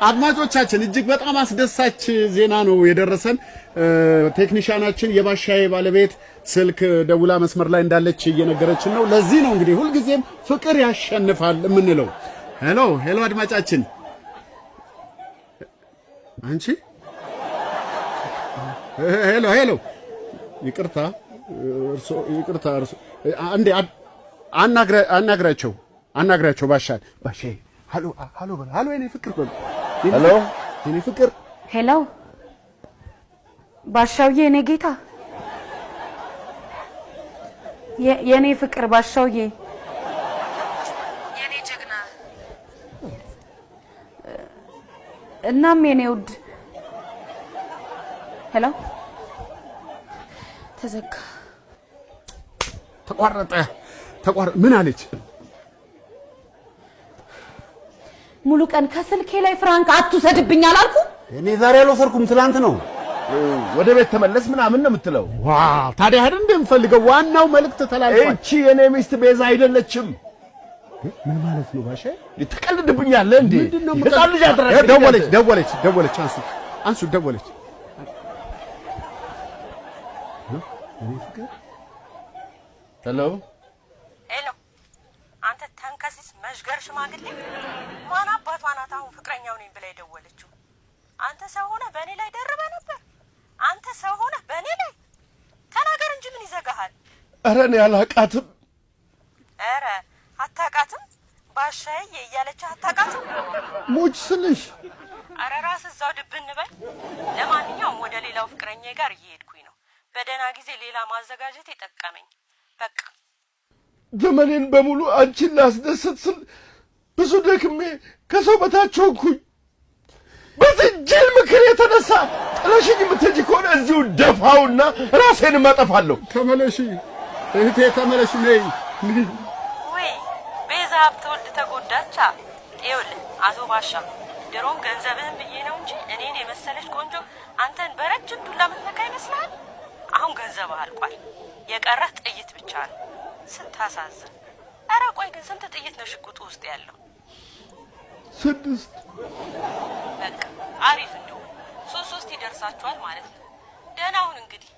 አድማጮቻችን እጅግ በጣም አስደሳች ዜና ነው የደረሰን። ቴክኒሻናችን የባሻዬ ባለቤት ስልክ ደውላ መስመር ላይ እንዳለች እየነገረችን ነው። ለዚህ ነው እንግዲህ ሁልጊዜም ፍቅር ያሸንፋል የምንለው። ሄሎ አድማጫችን አንቺ ሄሎ ይቅርታ እርሶ አንዴ አናግራቸው ባሻዬ ሃሎ የኔ ፍቅር የኔ ፍቅር ሄሎ ባሻውዬ የኔ ጌታ የኔ ፍቅር ባሻውዬ የኔ ጀግና እናም የኔ ውድ ሄሎ ተቋረጠ ምን አለች? ሙሉ ቀን ከስልኬ ላይ ፍራንክ አትውሰድብኝ አላልኩ? እኔ ዛሬ አልወሰድኩም ትላንት ነው። ወደ ቤት ተመለስ ምናምን ነው የምትለው። ዋው ታዲያ አይደል እንደምፈልገው ዋናው መልእክት ተላልፏል። እቺ የኔ ሚስት ቤዛ አይደለችም። ምን ማለት ነው ባሻ? ትቀልድብኛለህ እንዴ? ህፃን ልጅ አደረገ። ደወለች አንሱ ደወለች። ሄሎ አንተ ተንከሲስ መሽገር ሽማግሌ ማን አባቷ ናት አሁን ፍቅረኛው ነኝ ብላ የደወለችው? አንተ ሰው ሆነ በእኔ ላይ ደርበ ነበር። አንተ ሰው ሆነ በእኔ ላይ ተናገር እንጂ ምን ይዘጋሃል? ኧረ እኔ አላቃትም። ኧረ አታቃትም? ባሻዬ እያለች አታቃትም? ሙች ስልሽ ኧረ ራስ እዛው ድብን በል። ለማንኛውም ወደ ሌላው ፍቅረኛዬ ጋር እየሄድኩኝ ነው። በደህና ጊዜ ሌላ ማዘጋጀት የጠቀመኝ በቃ ዘመኔን በሙሉ አንቺን ላስደሰት ስል ብዙ ደክሜ ከሰው በታች ሆንኩኝ። በዚህ ጅል ምክር የተነሳ ጥለሽኝ የምትሄጂ ከሆነ እዚሁ ደፋውና ራሴን እጠፋለሁ። ተመለሺ እህቴ ተመለሺ። ነይ ወይ ቤዛ ሀብተወልድ ተጎዳቻ። ይኸውልህ አቶ ባሻ ድሮም ገንዘብህን ብዬ ነው እንጂ እኔን የመሰለች ቆንጆ አንተን በረጅም ዱላ ምትነካ ይመስልሃል? አሁን ገንዘብህ አልቋል። የቀረህ ጥይት ብቻ ነው። ስታሳዝን። ኧረ ቆይ ግን ስንት ጥይት ነው ሽጉጡ ውስጥ ያለው? 6 በቃ አሪፍ እንደው 3 ይደርሳችኋል ማለት ነው። ደህና ሁን እንግዲህ።